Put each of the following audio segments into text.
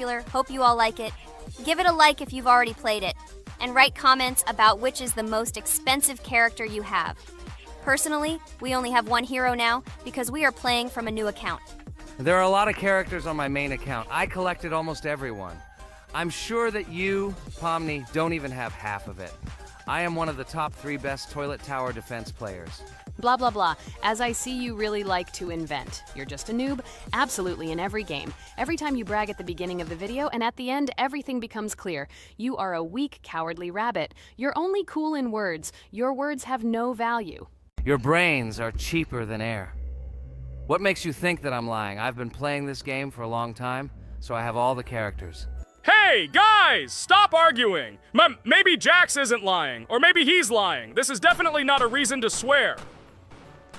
Hope you all like it. Give it a like if you've already played it, and write comments about which is the most expensive character you have. Personally, we only have one hero now because we are playing from a new account. There are a lot of characters on my main account. I collected almost everyone. I'm sure that you, Pomni, don't even have half of it. I am one of the top 3 best toilet tower defense players. Blah, blah, blah. As I see you really like to invent. You're just a noob, absolutely in every game. Every time you brag at the beginning of the video, and at the end, everything becomes clear. You are a weak, cowardly rabbit. You're only cool in words. Your words have no value. Your brains are cheaper than air. What makes you think that I'm lying? I've been playing this game for a long time, so I have all the characters. Hey, guys! Stop arguing! Maybe Jax isn't lying, or maybe he's lying. This is definitely not a reason to swear.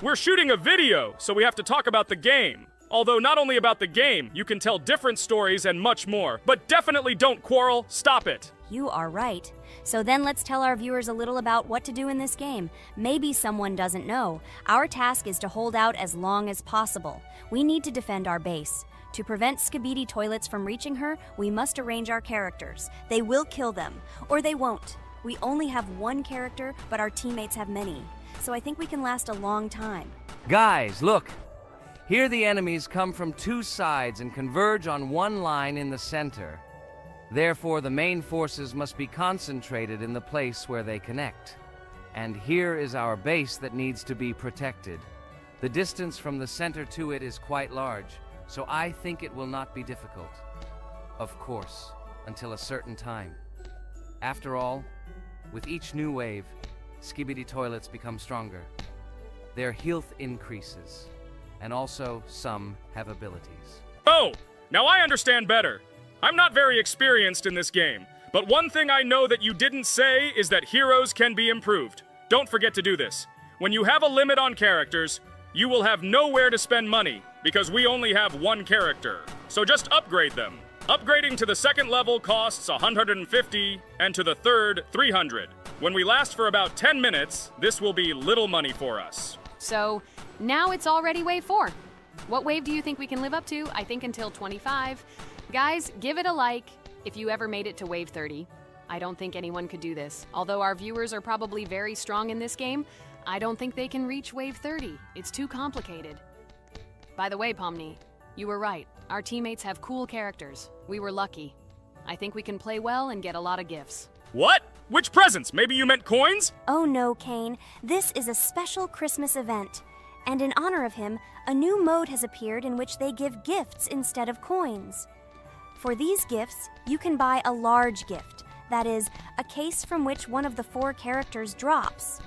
We're shooting a video, so we have to talk about the game. Although not only about the game, you can tell different stories and much more. But definitely don't quarrel. Stop it. You are right. So then let's tell our viewers a little about what to do in this game. Maybe someone doesn't know. Our task is to hold out as long as possible. We need to defend our base. To prevent Skibidi Toilets from reaching her, we must arrange our characters. They will kill them, or they won't. We only have one character, but our teammates have many. So I think we can last a long time. Guys, look! Here the enemies come from 2 sides and converge on one line in the center. Therefore, the main forces must be concentrated in the place where they connect. And here is our base that needs to be protected. The distance from the center to it is quite large, so I think it will not be difficult. Of course, until a certain time. After all, with each new wave, Skibidi Toilets become stronger. Their health increases, and also some have abilities. Oh, now I understand better. I'm not very experienced in this game, but one thing I know that you didn't say is that heroes can be improved. Don't forget to do this. When you have a limit on characters, you will have nowhere to spend money, because we only have one character. So just upgrade them. Upgrading to the 2nd level costs 150, and to the 3rd, 300. When we last for about 10 minutes, this will be little money for us. So, now it's already wave 4. What wave do you think we can live up to? I think until 25. Guys, give it a like if you ever made it to wave 30. I don't think anyone could do this. Although our viewers are probably very strong in this game, I don't think they can reach wave 30. It's too complicated. By the way, Pomni, you were right. Our teammates have cool characters. We were lucky. I think we can play well and get a lot of gifts. What? Which presents? Maybe you meant coins? Oh no, Kane. This is a special Christmas event. And in honor of him, a new mode has appeared in which they give gifts instead of coins. For these gifts, you can buy a large gift. That is, a case from which one of the 4 characters drops.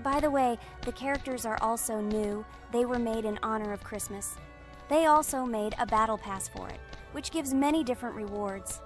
By the way, the characters are also new. They were made in honor of Christmas. They also made a battle pass for it, which gives many different rewards.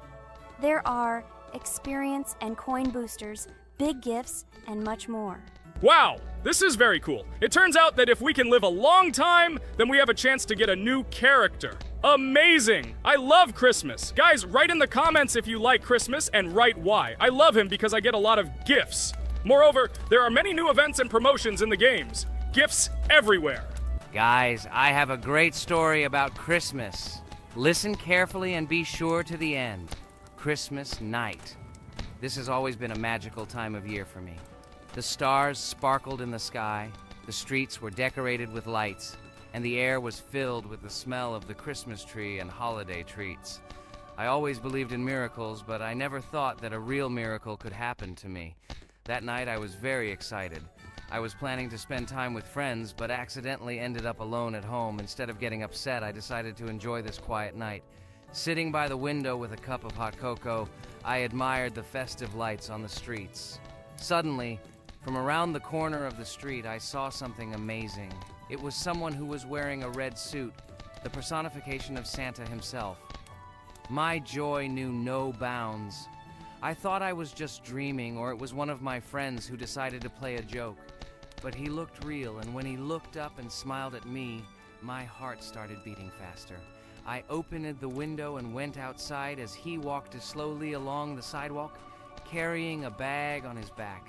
There are experience and coin boosters, big gifts, and much more. Wow, this is very cool. It turns out that if we can live a long time, then we have a chance to get a new character. Amazing! I love Christmas. Guys, write in the comments if you like Christmas and write why. I love him because I get a lot of gifts. Moreover, there are many new events and promotions in the games. Gifts everywhere. Guys, I have a great story about Christmas. Listen carefully and be sure to the end. Christmas night. This has always been a magical time of year for me. The stars sparkled in the sky, the streets were decorated with lights, and the air was filled with the smell of the Christmas tree and holiday treats. I always believed in miracles, but I never thought that a real miracle could happen to me. That night I was very excited. I was planning to spend time with friends, but accidentally ended up alone at home. Instead of getting upset, I decided to enjoy this quiet night. Sitting by the window with a cup of hot cocoa, I admired the festive lights on the streets. Suddenly, from around the corner of the street, I saw something amazing. It was someone who was wearing a red suit, the personification of Santa himself. My joy knew no bounds. I thought I was just dreaming, or it was one of my friends who decided to play a joke. But he looked real, and when he looked up and smiled at me, my heart started beating faster. I opened the window and went outside as he walked slowly along the sidewalk, carrying a bag on his back,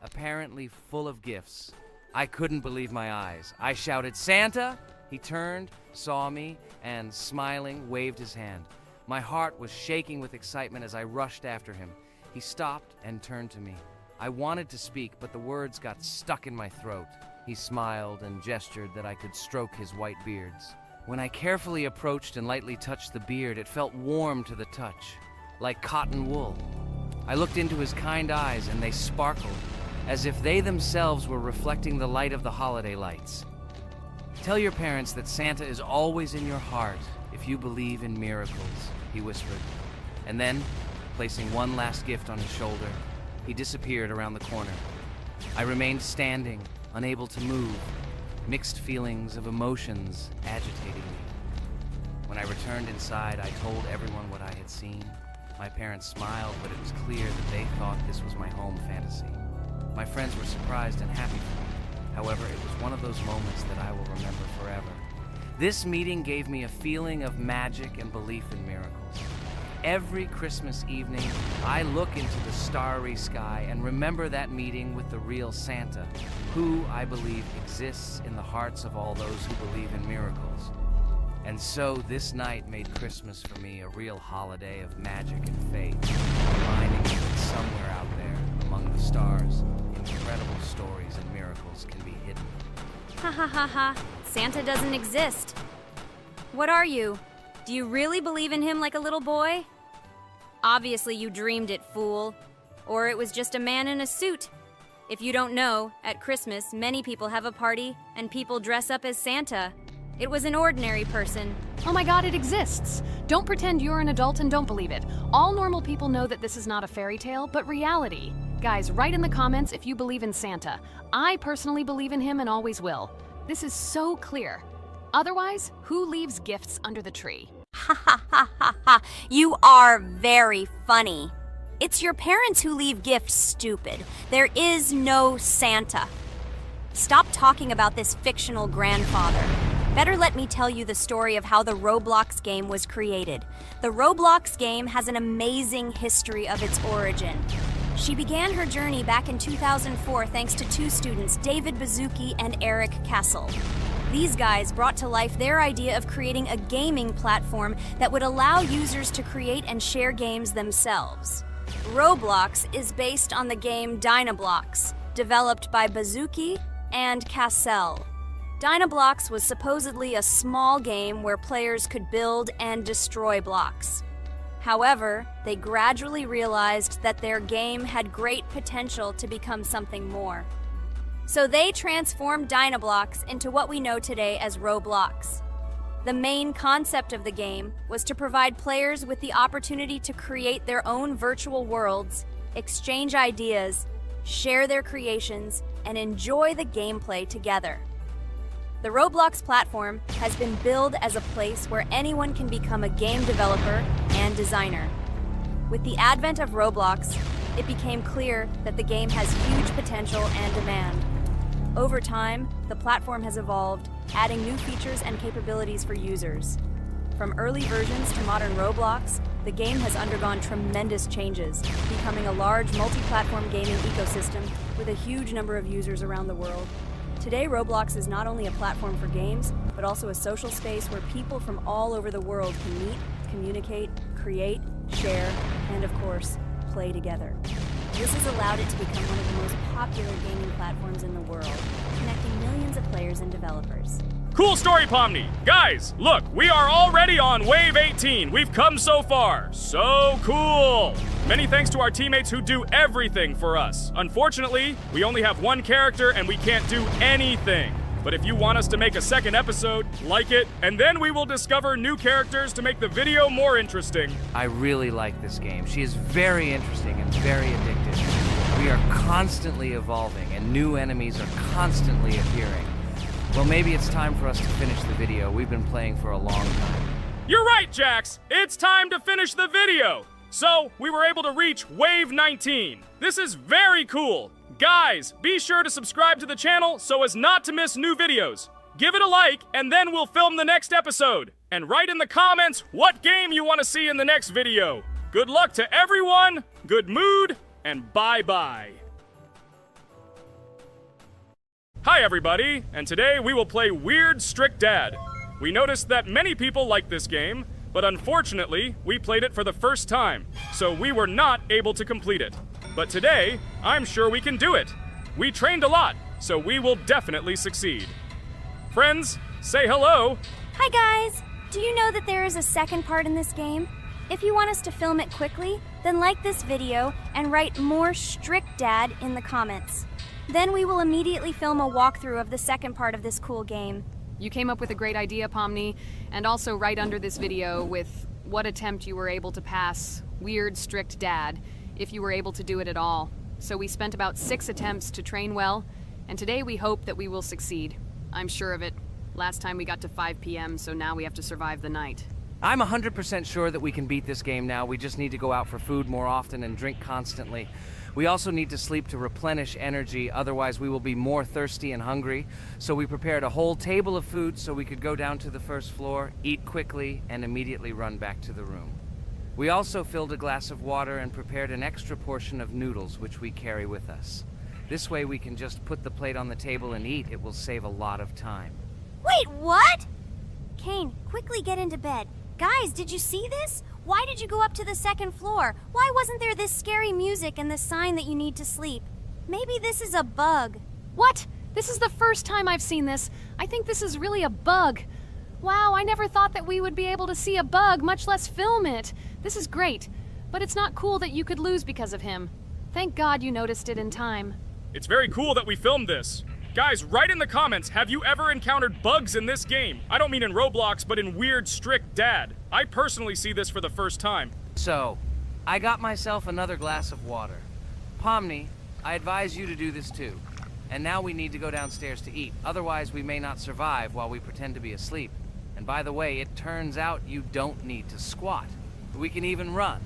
apparently full of gifts. I couldn't believe my eyes. I shouted, "Santa!" He turned, saw me, and smiling, waved his hand. My heart was shaking with excitement as I rushed after him. He stopped and turned to me. I wanted to speak, but the words got stuck in my throat. He smiled and gestured that I could stroke his white beards. When I carefully approached and lightly touched the beard, it felt warm to the touch, like cotton wool. I looked into his kind eyes, and they sparkled, as if they themselves were reflecting the light of the holiday lights. Tell your parents that Santa is always in your heart if you believe in miracles, he whispered. And then, placing one last gift on his shoulder, he disappeared around the corner. I remained standing, unable to move, mixed feelings of emotions agitating me. When I returned inside, I told everyone what I had seen. My parents smiled, but it was clear that they thought this was my home fantasy. My friends were surprised and happy for me. However, it was one of those moments that I will remember forever. This meeting gave me a feeling of magic and belief in miracles. Every Christmas evening, I look into the starry sky and remember that meeting with the real Santa, who, I believe, exists in the hearts of all those who believe in miracles. And so this night made Christmas for me a real holiday of magic and faith, reminding me that somewhere out there, among the stars, incredible stories and miracles can be hidden. Ha ha ha ha. Santa doesn't exist. What are you? Do you really believe in him like a little boy? Obviously you dreamed it, fool. Or it was just a man in a suit. If you don't know, at Christmas, many people have a party and people dress up as Santa. It was an ordinary person. Oh my god, it exists! Don't pretend you're an adult and don't believe it. All normal people know that this is not a fairy tale, but reality. Guys, write in the comments if you believe in Santa. I personally believe in him and always will. This is so clear. Otherwise, who leaves gifts under the tree? Ha ha ha ha ha. You are very funny. It's your parents who leave gifts, stupid. There is no Santa. Stop talking about this fictional grandfather. Better let me tell you the story of how the Roblox game was created. The Roblox game has an amazing history of its origin. She began her journey back in 2004 thanks to two students, David Bazuki and Eric Castle. These guys brought to life their idea of creating a gaming platform that would allow users to create and share games themselves. Roblox is based on the game Dynablox, developed by Bazuki and Castle. Dynablox was supposedly a small game where players could build and destroy blocks. However, they gradually realized that their game had great potential to become something more. So they transformed Dynablox into what we know today as Roblox. The main concept of the game was to provide players with the opportunity to create their own virtual worlds, exchange ideas, share their creations, and enjoy the gameplay together. The Roblox platform has been billed as a place where anyone can become a game developer and designer. With the advent of Roblox, it became clear that the game has huge potential and demand. Over time, the platform has evolved, adding new features and capabilities for users. From early versions to modern Roblox, the game has undergone tremendous changes, becoming a large multi-platform gaming ecosystem with a huge number of users around the world. Today, Roblox is not only a platform for games, but also a social space where people from all over the world can meet, communicate, create, share, and of course, play together. This has allowed it to become one of the most popular gaming platforms in the world, connecting millions of players and developers. Cool story, Pomni. Guys, look, we are already on Wave 18. We've come so far. So cool. Many thanks to our teammates who do everything for us. Unfortunately, we only have one character and we can't do anything. But if you want us to make a second episode, like it, and then we will discover new characters to make the video more interesting. I really like this game. She is very interesting and very addictive. We are constantly evolving and new enemies are constantly appearing. Well, maybe it's time for us to finish the video. We've been playing for a long time. You're right, Jax. It's time to finish the video. So, we were able to reach Wave 19. This is very cool. Guys, be sure to subscribe to the channel so as not to miss new videos. Give it a like, and then we'll film the next episode. And write in the comments what game you want to see in the next video. Good luck to everyone, good mood, and bye-bye. Hi everybody, and today we will play Weird Strict Dad. We noticed that many people like this game, But unfortunately, we played it for the first time, so we were not able to complete it. But today, I'm sure we can do it. We trained a lot, so we will definitely succeed. Friends, say hello. Hi guys! Do you know that there is a second part in this game? If you want us to film it quickly, then like this video and write more strict dad in the comments. Then we will immediately film a walkthrough of the second part of this cool game. You came up with a great idea, Pomni, and also right under this video with what attempt you were able to pass weird, strict dad, if you were able to do it at all. So we spent about 6 attempts to train well, and today we hope that we will succeed. I'm sure of it. Last time we got to 5 p.m., so now we have to survive the night. I'm 100% sure that we can beat this game now. We just need to go out for food more often and drink constantly. We also need to sleep to replenish energy, otherwise we will be more thirsty and hungry. So we prepared a whole table of food so we could go down to the first floor, eat quickly, and immediately run back to the room. We also filled a glass of water and prepared an extra portion of noodles, which we carry with us. This way we can just put the plate on the table and eat. It will save a lot of time. Wait, what? Kane, quickly get into bed. Guys, did you see this? Why did you go up to the second floor? Why wasn't there this scary music and the sign that you need to sleep? Maybe this is a bug. What? This is the first time I've seen this. I think this is really a bug. Wow, I never thought that we would be able to see a bug, much less film it. This is great, but it's not cool that you could lose because of him. Thank God you noticed it in time. It's very cool that we filmed this. Guys, write in the comments, have you ever encountered bugs in this game? I don't mean in Roblox, but in Weird Strict Dad. I personally see this for the first time. So, I got myself another glass of water. Pomni, I advise you to do this too. And now we need to go downstairs to eat. Otherwise, we may not survive while we pretend to be asleep. And by the way, it turns out you don't need to squat. We can even run.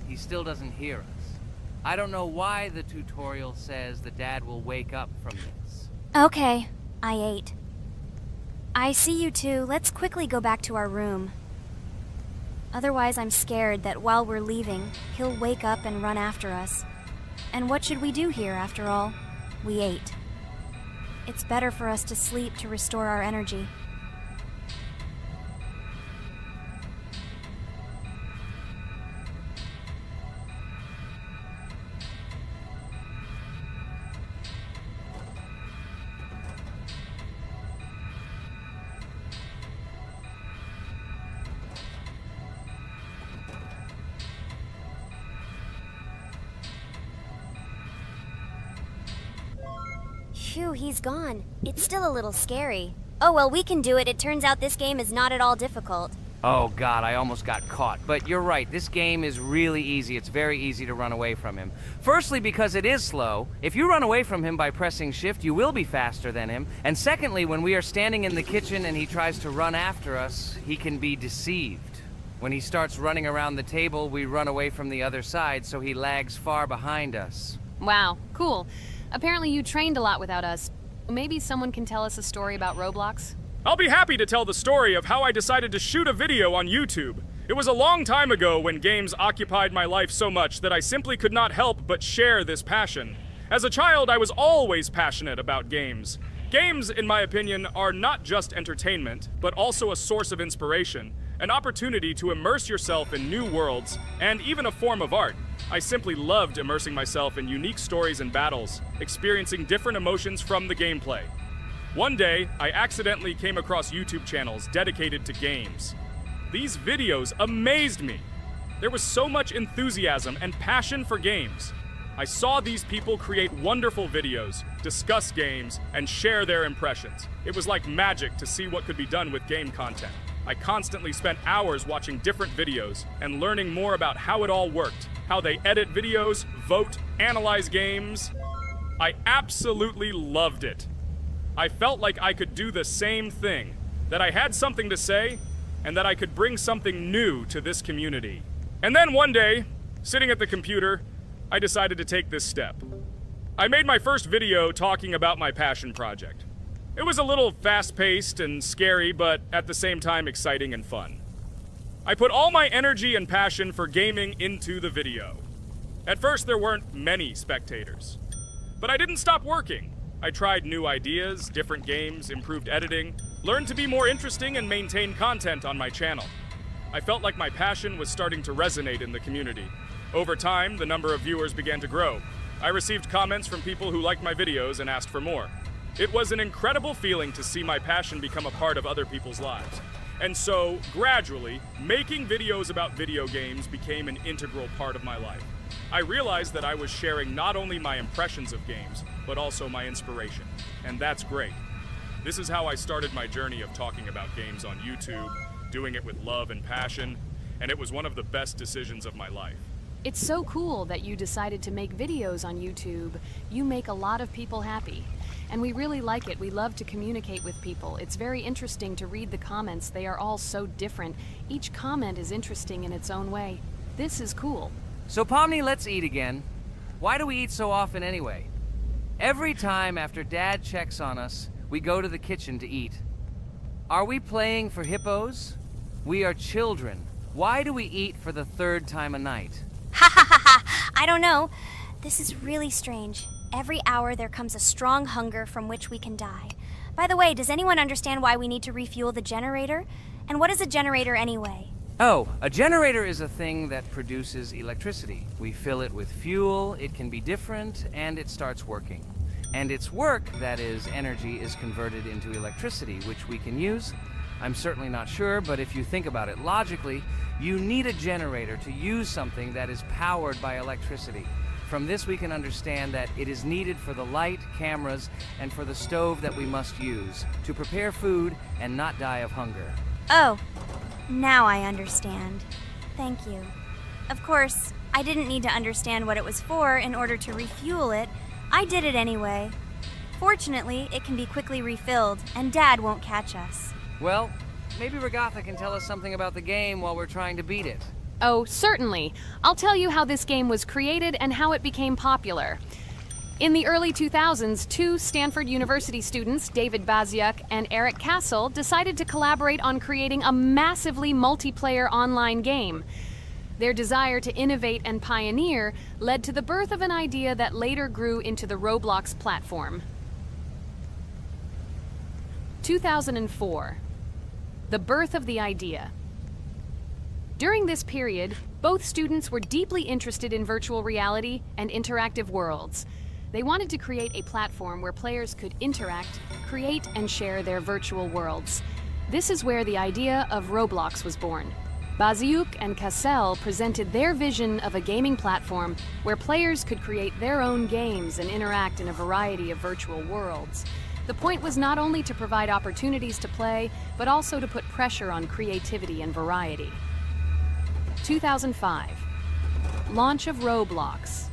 He still doesn't hear us. I don't know why the tutorial says that Dad will wake up from this. Okay, I ate. I see you two. Let's quickly go back to our room. Otherwise, I'm scared that while we're leaving, he'll wake up and run after us. And what should we do here, after all? We ate. It's better for us to sleep to restore our energy. Phew, he's gone. It's still a little scary. Oh well, we can do it. It turns out this game is not at all difficult. Oh God, I almost got caught. But you're right, this game is really easy. It's very easy to run away from him. Firstly, because it is slow. If you run away from him by pressing shift, you will be faster than him. And secondly, when we are standing in the kitchen and he tries to run after us, he can be deceived. When he starts running around the table, we run away from the other side, so he lags far behind us. Wow, cool. Apparently you trained a lot without us. Maybe someone can tell us a story about Roblox? I'll be happy to tell the story of how I decided to shoot a video on YouTube. It was a long time ago when games occupied my life so much that I simply could not help but share this passion. As a child, I was always passionate about games. Games, in my opinion, are not just entertainment, but also a source of inspiration, an opportunity to immerse yourself in new worlds, and even a form of art. I simply loved immersing myself in unique stories and battles, experiencing different emotions from the gameplay. One day, I accidentally came across YouTube channels dedicated to games. These videos amazed me. There was so much enthusiasm and passion for games. I saw these people create wonderful videos, discuss games, and share their impressions. It was like magic to see what could be done with game content. I constantly spent hours watching different videos and learning more about how it all worked, how they edit videos, vote, analyze games. I absolutely loved it. I felt like I could do the same thing, that I had something to say, and that I could bring something new to this community. And then one day, sitting at the computer, I decided to take this step. I made my first video talking about my passion project. It was a little fast-paced and scary, but at the same time exciting and fun. I put all my energy and passion for gaming into the video. At first, there weren't many spectators. But I didn't stop working. I tried new ideas, different games, improved editing, learned to be more interesting and maintain content on my channel. I felt like my passion was starting to resonate in the community. Over time, the number of viewers began to grow. I received comments from people who liked my videos and asked for more. It was an incredible feeling to see my passion become a part of other people's lives. And so, gradually, making videos about video games became an integral part of my life. I realized that I was sharing not only my impressions of games, but also my inspiration. And that's great. This is how I started my journey of talking about games on YouTube, doing it with love and passion, and it was one of the best decisions of my life. It's so cool that you decided to make videos on YouTube. You make a lot of people happy. And we really like it. We love to communicate with people. It's very interesting to read the comments. They are all so different. Each comment is interesting in its own way. This is cool. So Pomni, let's eat again. Why do we eat so often anyway? Every time after Dad checks on us, we go to the kitchen to eat. Are we playing for hippos? We are children. Why do we eat for the third time a night? Ha ha ha ha! I don't know. This is really strange. Every hour there comes a strong hunger from which we can die. By the way, does anyone understand why we need to refuel the generator? And what is a generator anyway? Oh, a generator is a thing that produces electricity. We fill it with fuel, it can be different, and it starts working. And its work, that is, energy, is converted into electricity, which we can use. I'm certainly not sure, but if you think about it logically, you need a generator to use something that is powered by electricity. From this we can understand that it is needed for the light, cameras, and for the stove that we must use to prepare food and not die of hunger. Oh, now I understand. Thank you. Of course, I didn't need to understand what it was for in order to refuel it. I did it anyway. Fortunately, it can be quickly refilled, and Dad won't catch us. Well, maybe Regatha can tell us something about the game while we're trying to beat it. Oh, certainly. I'll tell you how this game was created and how it became popular. In the early 2000s, two Stanford University students, David Baziuk and Eric Castle, decided to collaborate on creating a massively multiplayer online game. Their desire to innovate and pioneer led to the birth of an idea that later grew into the Roblox platform. 2004. The birth of the idea. During this period, both students were deeply interested in virtual reality and interactive worlds. They wanted to create a platform where players could interact, create, and share their virtual worlds. This is where the idea of Roblox was born. Baziuk and Cassell presented their vision of a gaming platform where players could create their own games and interact in a variety of virtual worlds. The point was not only to provide opportunities to play, but also to put pressure on creativity and variety. 2005. Launch of Roblox.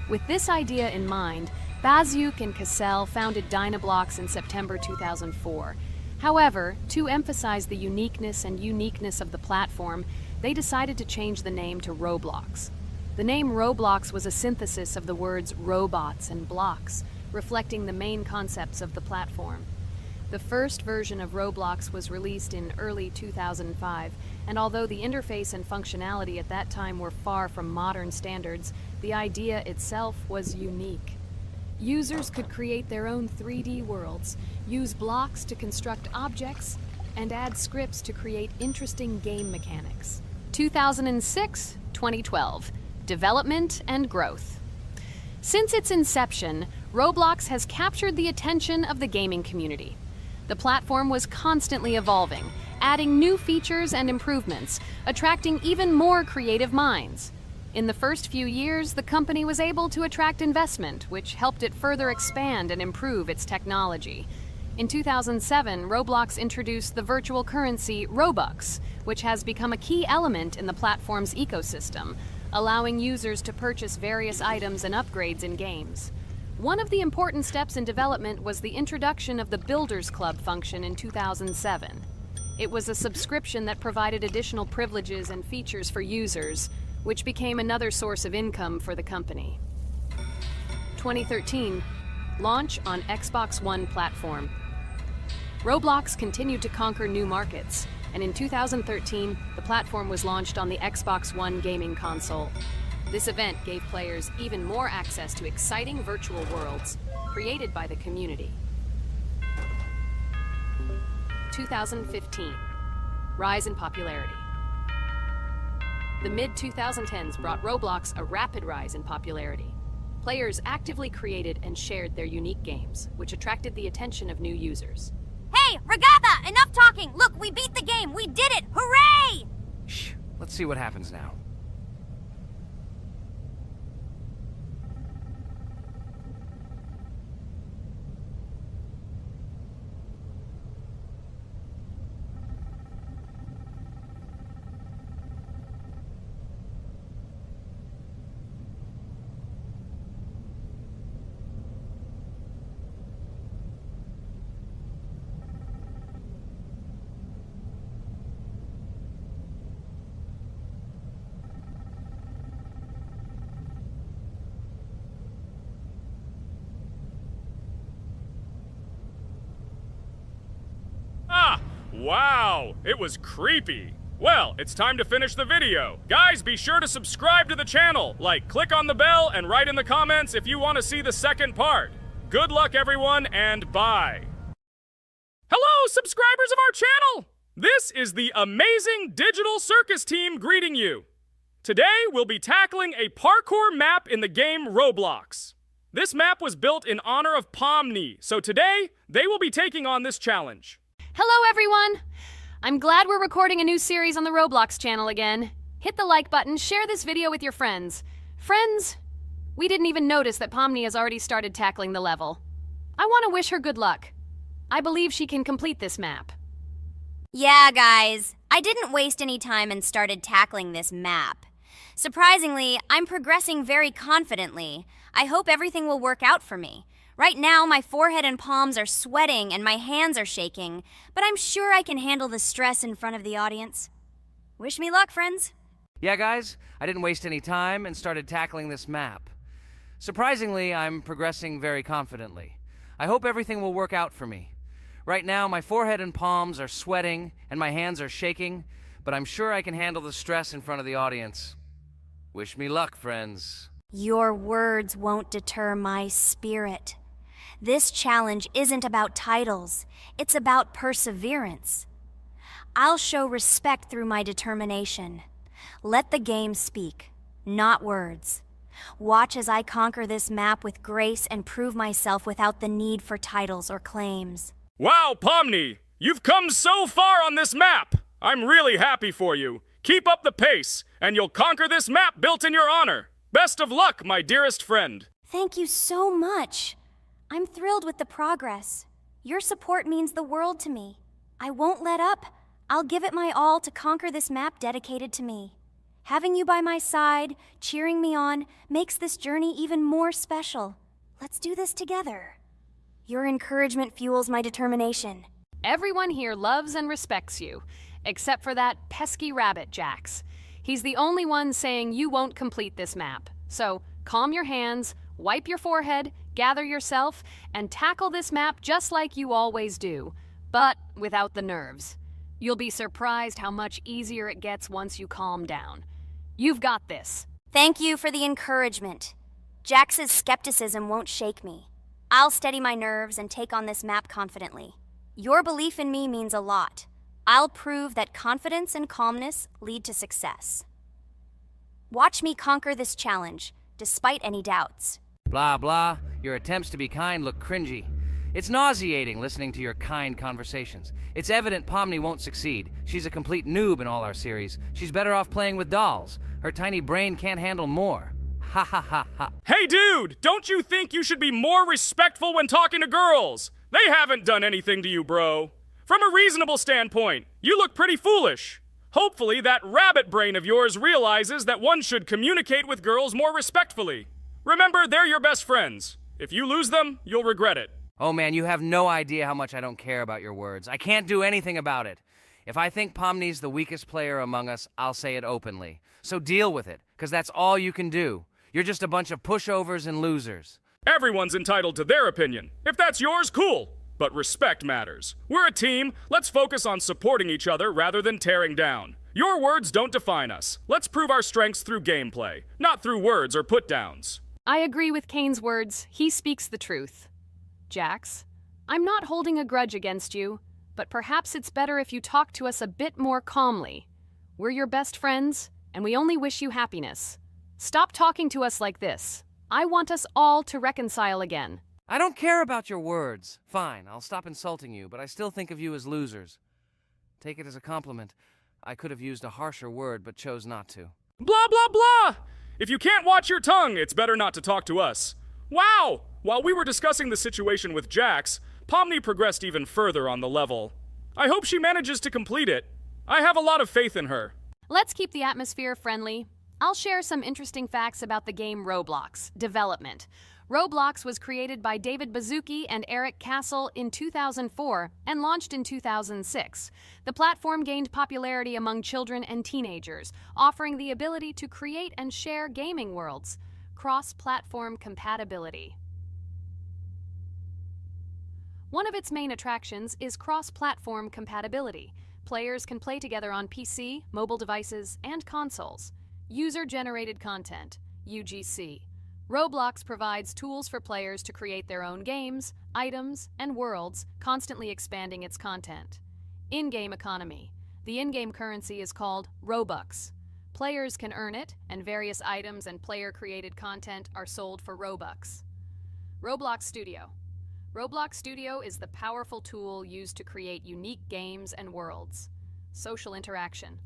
With this idea in mind, Baziuk and Cassell founded Dynablocks in September 2004. However, to emphasize the uniqueness of the platform, they decided to change the name to Roblox. The name Roblox was a synthesis of the words robots and blocks, reflecting the main concepts of the platform. The first version of Roblox was released in early 2005, and although the interface and functionality at that time were far from modern standards, the idea itself was unique. Users could create their own 3D worlds, use blocks to construct objects, and add scripts to create interesting game mechanics. 2006-2012. Development and growth. Since its inception, Roblox has captured the attention of the gaming community. The platform was constantly evolving, adding new features and improvements, attracting even more creative minds. In the first few years, the company was able to attract investment, which helped it further expand and improve its technology. In 2007, Roblox introduced the virtual currency Robux, which has become a key element in the platform's ecosystem, allowing users to purchase various items and upgrades in games. One of the important steps in development was the introduction of the Builders Club function in 2007. It was a subscription that provided additional privileges and features for users, which became another source of income for the company. 2013, launch on Xbox One platform. Roblox continued to conquer new markets, and in 2013, the platform was launched on the Xbox One gaming console. This event gave players even more access to exciting virtual worlds created by the community. 2015, rise in popularity. The mid-2010s brought Roblox a rapid rise in popularity. Players actively created and shared their unique games, which attracted the attention of new users. Hey, Regatha, enough talking! Look, we beat the game! We did it! Hooray! Shh, let's see what happens now. Wow, it was creepy. Well, it's time to finish the video. Guys, be sure to subscribe to the channel, click on the bell, and write in the comments if you want to see the second part. Good luck, everyone, and bye. Hello, subscribers of our channel! This is the amazing digital circus team greeting you. Today, we'll be tackling a parkour map in the game Roblox. This map was built in honor of Pomni, so today, they will be taking on this challenge. Hello, everyone! I'm glad we're recording a new series on the Roblox channel again. Hit the like button, share this video with your friends. Friends, we didn't even notice that Pomni has already started tackling the level. I want to wish her good luck. I believe she can complete this map. Yeah, guys, I didn't waste any time and started tackling this map. Surprisingly, I'm progressing very confidently. I hope everything will work out for me. Right now, my forehead and palms are sweating and my hands are shaking, but I'm sure I can handle the stress in front of the audience. Wish me luck, friends. Yeah, guys, I didn't waste any time and started tackling this map. Surprisingly, I'm progressing very confidently. I hope everything will work out for me. Right now, my forehead and palms are sweating and my hands are shaking, but I'm sure I can handle the stress in front of the audience. Wish me luck, friends. Your words won't deter my spirit. This challenge isn't about titles, it's about perseverance. I'll show respect through my determination. Let the game speak, not words. Watch as I conquer this map with grace and prove myself without the need for titles or claims. Wow, Pomni! You've come so far on this map! I'm really happy for you. Keep up the pace, and you'll conquer this map built in your honor. Best of luck, my dearest friend. Thank you so much. I'm thrilled with the progress. Your support means the world to me. I won't let up. I'll give it my all to conquer this map dedicated to me. Having you by my side, cheering me on, makes this journey even more special. Let's do this together. Your encouragement fuels my determination. Everyone here loves and respects you, except for that pesky rabbit, Jax. He's the only one saying you won't complete this map. So, calm your hands, wipe your forehead, gather yourself, and tackle this map just like you always do, but without the nerves. You'll be surprised how much easier it gets once you calm down. You've got this. Thank you for the encouragement. Jax's skepticism won't shake me. I'll steady my nerves and take on this map confidently. Your belief in me means a lot. I'll prove that confidence and calmness lead to success. Watch me conquer this challenge, despite any doubts. Blah, blah. Your attempts to be kind look cringy. It's nauseating listening to your kind conversations. It's evident Pomni won't succeed. She's a complete noob in all our series. She's better off playing with dolls. Her tiny brain can't handle more. Ha ha ha ha. Hey dude, don't you think you should be more respectful when talking to girls? They haven't done anything to you, bro. From a reasonable standpoint, you look pretty foolish. Hopefully that rabbit brain of yours realizes that one should communicate with girls more respectfully. Remember, they're your best friends. If you lose them, you'll regret it. Oh man, you have no idea how much I don't care about your words. I can't do anything about it. If I think Pomni's the weakest player among us, I'll say it openly. So deal with it, because that's all you can do. You're just a bunch of pushovers and losers. Everyone's entitled to their opinion. If that's yours, cool. But respect matters. We're a team. Let's focus on supporting each other rather than tearing down. Your words don't define us. Let's prove our strengths through gameplay, not through words or put-downs. I agree with Kane's words. He speaks the truth. Jax, I'm not holding a grudge against you, but perhaps it's better if you talk to us a bit more calmly. We're your best friends, and we only wish you happiness. Stop talking to us like this. I want us all to reconcile again. I don't care about your words. Fine, I'll stop insulting you, but I still think of you as losers. Take it as a compliment. I could have used a harsher word, but chose not to. Blah, blah, blah! If you can't watch your tongue, it's better not to talk to us. Wow! While we were discussing the situation with Jax, Pomni progressed even further on the level. I hope she manages to complete it. I have a lot of faith in her. Let's keep the atmosphere friendly. I'll share some interesting facts about the game Roblox. Development. Roblox was created by David Baszucki and Eric Castle in 2004 and launched in 2006. The platform gained popularity among children and teenagers, offering the ability to create and share gaming worlds. Cross-platform compatibility. One of its main attractions is cross-platform compatibility. Players can play together on PC, mobile devices, and consoles. User-generated content, UGC. Roblox provides tools for players to create their own games, items, and worlds, constantly expanding its content. In-game economy. The in-game currency is called Robux. Players can earn it, and various items and player-created content are sold for Robux. Roblox Studio. Roblox Studio is the powerful tool used to create unique games and worlds. Social interaction.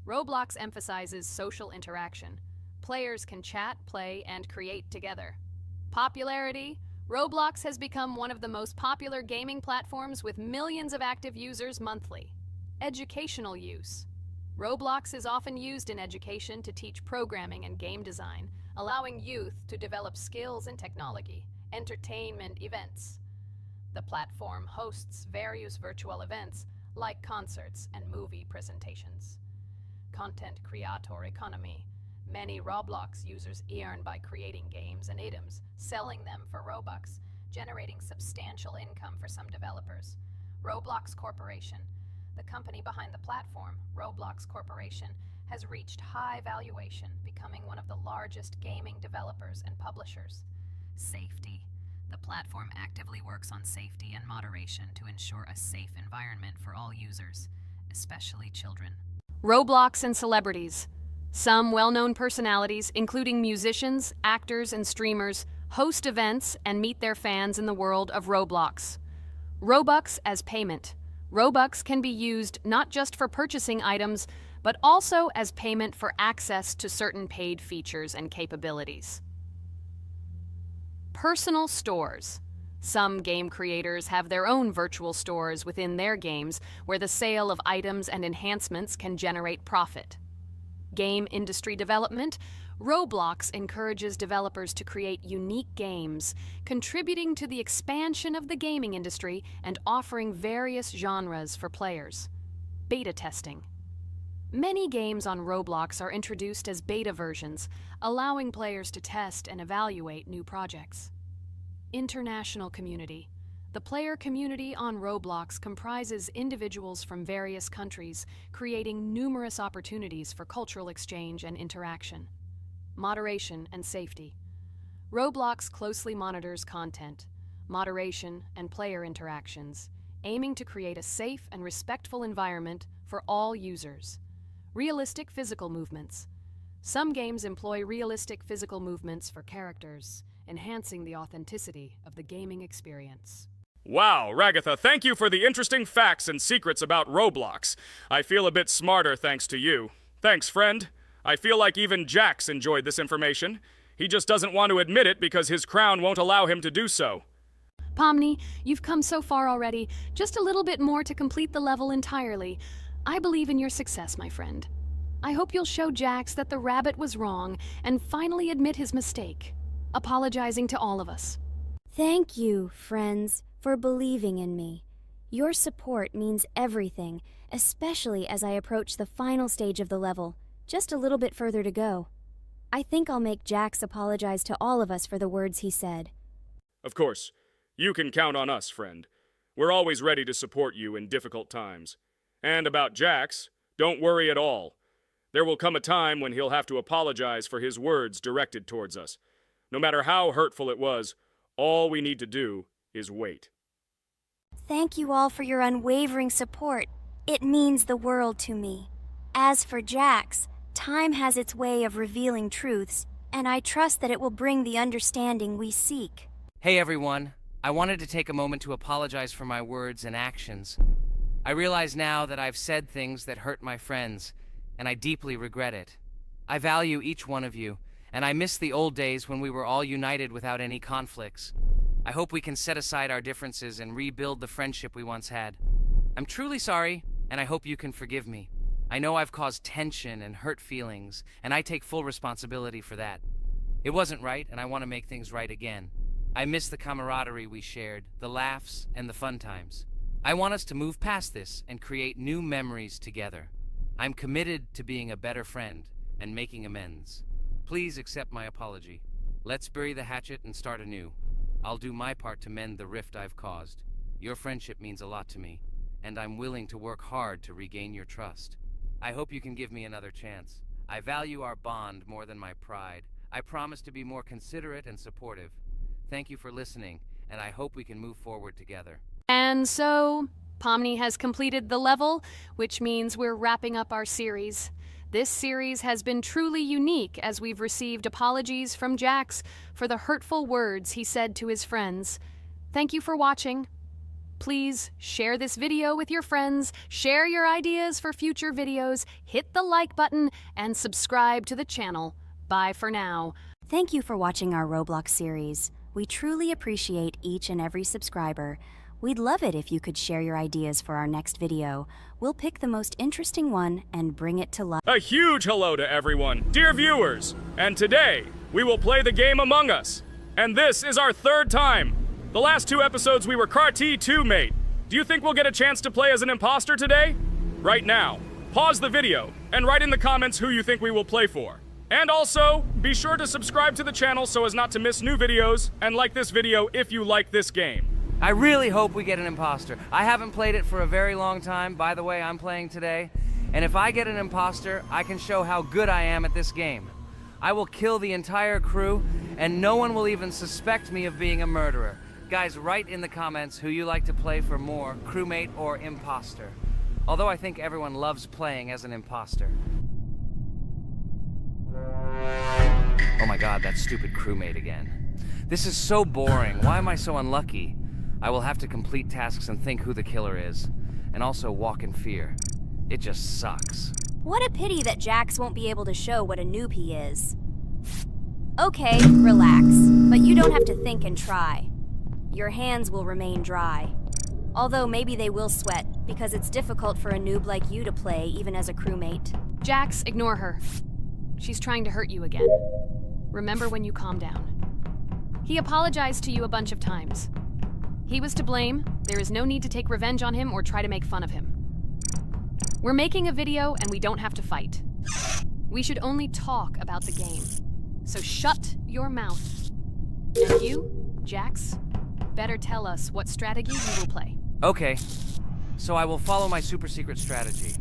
Roblox emphasizes social interaction. Players can chat, play, and create together. Popularity. Roblox has become one of the most popular gaming platforms with millions of active users monthly. Educational use. Roblox is often used in education to teach programming and game design, allowing youth to develop skills in technology. Entertainment events. The platform hosts various virtual events like concerts and movie presentations. Content creator economy. Many Roblox users earn by creating games and items, selling them for Robux, generating substantial income for some developers. Roblox Corporation. The company behind the platform, Roblox Corporation, has reached high valuation, becoming one of the largest gaming developers and publishers. Safety. The platform actively works on safety and moderation to ensure a safe environment for all users, especially children. Roblox and celebrities. Some well-known personalities, including musicians, actors, and streamers, host events and meet their fans in the world of Roblox. Robux as payment. Robux can be used not just for purchasing items, but also as payment for access to certain paid features and capabilities. Personal stores. Some game creators have their own virtual stores within their games where the sale of items and enhancements can generate profit. Game industry development. Roblox encourages developers to create unique games, contributing to the expansion of the gaming industry and offering various genres for players. Beta testing. Many games on Roblox are introduced as beta versions, allowing players to test and evaluate new projects. International community. The player community on Roblox comprises individuals from various countries, creating numerous opportunities for cultural exchange and interaction. Moderation and safety. Roblox closely monitors content, moderation, and player interactions, aiming to create a safe and respectful environment for all users. Realistic physical movements. Some games employ realistic physical movements for characters, enhancing the authenticity of the gaming experience. Wow, Ragatha, thank you for the interesting facts and secrets about Roblox. I feel a bit smarter thanks to you. Thanks, friend. I feel like even Jax enjoyed this information. He just doesn't want to admit it because his crown won't allow him to do so. Pomni, you've come so far already. Just a little bit more to complete the level entirely. I believe in your success, my friend. I hope you'll show Jax that the rabbit was wrong and finally admit his mistake, apologizing to all of us. Thank you, friends, for believing in me. Your support means everything, especially as I approach the final stage of the level. Just a little bit further to go. I think I'll make Jax apologize to all of us for the words he said. Of course. You can count on us, friend. We're always ready to support you in difficult times. And about Jax, don't worry at all. There will come a time when he'll have to apologize for his words directed towards us. No matter how hurtful it was, all we need to do is wait. Thank you all for your unwavering support. It means the world to me. As for Jax, Time has its way of revealing truths, and I trust that it will bring the understanding we seek. Hey everyone, I wanted to take a moment to apologize for my words and actions. I realize now that I've said things that hurt my friends, and I deeply regret it. I value each one of you, and I miss the old days when we were all united without any conflicts. I hope we can set aside our differences and rebuild the friendship we once had. I'm truly sorry, and I hope you can forgive me. I know I've caused tension and hurt feelings, and I take full responsibility for that. It wasn't right, and I want to make things right again. I miss the camaraderie we shared, the laughs, and the fun times. I want us to move past this and create new memories together. I'm committed to being a better friend and making amends. Please accept my apology. Let's bury the hatchet and start anew. I'll do my part to mend the rift I've caused. Your friendship means a lot to me, and I'm willing to work hard to regain your trust. I hope you can give me another chance. I value our bond more than my pride. I promise to be more considerate and supportive. Thank you for listening, and I hope we can move forward together. And so, Pomni has completed the level, which means we're wrapping up our series. This series has been truly unique as we've received apologies from Jax for the hurtful words he said to his friends. Thank you for watching. Please share this video with your friends, share your ideas for future videos, hit the like button, and subscribe to the channel. Bye for now. Thank you for watching our Roblox series. We truly appreciate each and every subscriber. We'd love it if you could share your ideas for our next video. We'll pick the most interesting one and bring it to life. A huge hello to everyone, dear viewers. And today, we will play the game Among Us. And this is our third time. The last two episodes we were CAR-T 2 mate. Do you think we'll get a chance to play as an imposter today? Right now, pause the video and write in the comments who you think we will play for. And also, be sure to subscribe to the channel so as not to miss new videos, and like this video if you like this game. I really hope we get an imposter. I haven't played it for a very long time. By the way, I'm playing today. And if I get an imposter, I can show how good I am at this game. I will kill the entire crew, and no one will even suspect me of being a murderer. Guys, write in the comments who you like to play for more, crewmate or imposter. Although I think everyone loves playing as an imposter. Oh my god, that stupid crewmate again. This is so boring. Why am I so unlucky? I will have to complete tasks and think who the killer is, and also walk in fear. It just sucks. What a pity that Jax won't be able to show what a noob he is. Okay, relax, but you don't have to think and try. Your hands will remain dry. Although maybe they will sweat, because it's difficult for a noob like you to play, even as a crewmate. Jax, ignore her. She's trying to hurt you again. Remember when you calm down. He apologized to you a bunch of times. He was to blame. There is no need to take revenge on him or try to make fun of him. We're making a video and we don't have to fight. We should only talk about the game. So shut your mouth. And you, Jax, better tell us what strategy you will play. Okay, so I will follow my super secret strategy.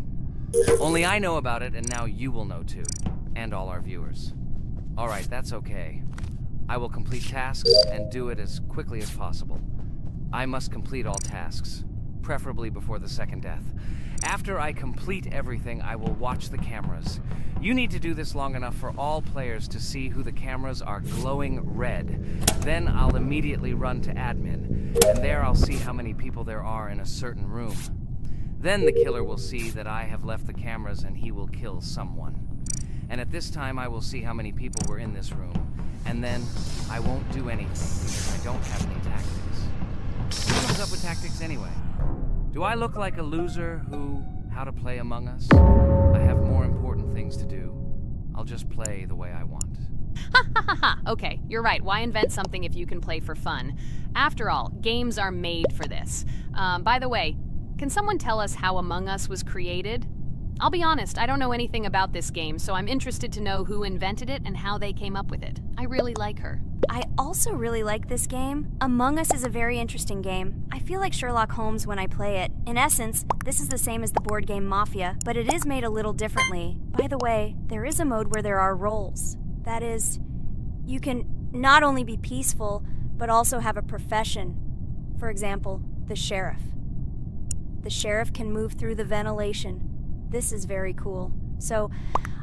Only I know about it, and now you will know too. And all our viewers. Alright, that's okay. I will complete tasks and do it as quickly as possible. I must complete all tasks, preferably before the second death. After I complete everything, I will watch the cameras. You need to do this long enough for all players to see who the cameras are glowing red. Then I'll immediately run to admin, and there I'll see how many people there are in a certain room. Then the killer will see that I have left the cameras and he will kill someone. And at this time I will see how many people were in this room. And then I won't do anything because I don't have any tactics. Who comes up with tactics anyway? Do I look like a loser how to play Among Us? I have more important things to do. I'll just play the way I want. Ha ha ha ha! Okay, you're right. Why invent something if you can play for fun? After all, games are made for this. By the way, can someone tell us how Among Us was created? I'll be honest, I don't know anything about this game, so I'm interested to know who invented it and how they came up with it. I really like her. I also really like this game. Among Us is a very interesting game. I feel like Sherlock Holmes when I play it. In essence, this is the same as the board game Mafia, but it is made a little differently. By the way, there is a mode where there are roles. That is, you can not only be peaceful, but also have a profession. For example, the sheriff. The sheriff can move through the ventilation. This is very cool. So,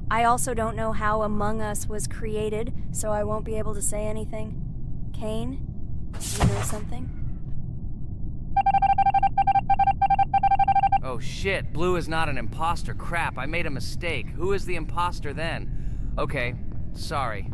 I also don't know how Among Us was created, so I won't be able to say anything. Kane, you know something? Oh shit, Blue is not an imposter. Crap, I made a mistake. Who is the imposter then? Okay, sorry.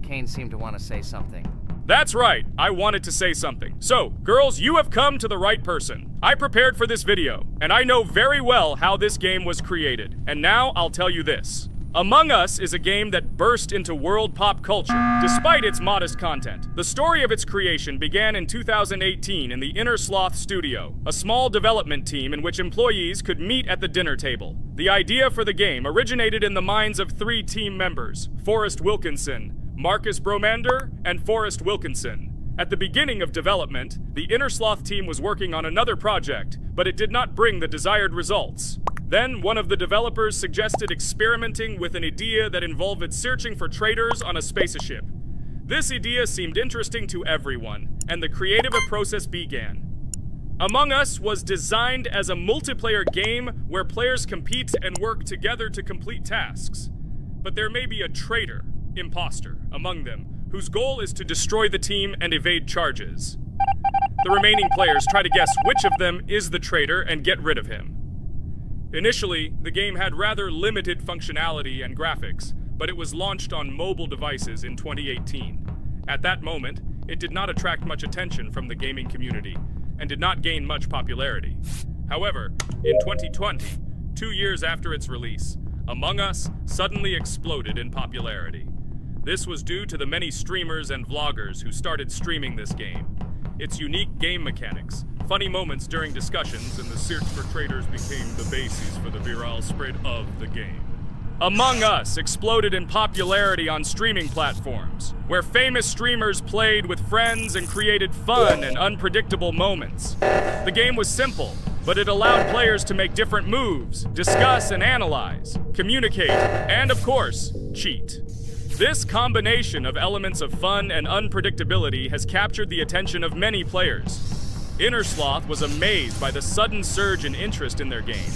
Kane seemed to want to say something. That's right, I wanted to say something. So, girls, you have come to the right person. I prepared for this video, and I know very well how this game was created. And now I'll tell you this. Among Us is a game that burst into world pop culture, despite its modest content. The story of its creation began in 2018 in the Inner Sloth Studio, a small development team in which employees could meet at the dinner table. The idea for the game originated in the minds of 3 team members, Forrest Wilkinson, Marcus Bromander, and Forrest Wilkinson. At the beginning of development, the Inner Sloth team was working on another project, but it did not bring the desired results. Then, one of the developers suggested experimenting with an idea that involved searching for traitors on a spaceship. This idea seemed interesting to everyone, and the creative process began. Among Us was designed as a multiplayer game where players compete and work together to complete tasks. But there may be a traitor, imposter, among them, whose goal is to destroy the team and evade charges. The remaining players try to guess which of them is the traitor and get rid of him. Initially, the game had rather limited functionality and graphics, but it was launched on mobile devices in 2018. At that moment, it did not attract much attention from the gaming community, and did not gain much popularity. However, in 2020, 2 years after its release, Among Us suddenly exploded in popularity. This was due to the many streamers and vloggers who started streaming this game. Its unique game mechanics, funny moments during discussions, and the search for traitors became the basis for the viral spread of the game. Among Us exploded in popularity on streaming platforms, where famous streamers played with friends and created fun and unpredictable moments. The game was simple, but it allowed players to make different moves, discuss and analyze, communicate, and of course, cheat. This combination of elements of fun and unpredictability has captured the attention of many players. Inner Sloth was amazed by the sudden surge in interest in their game,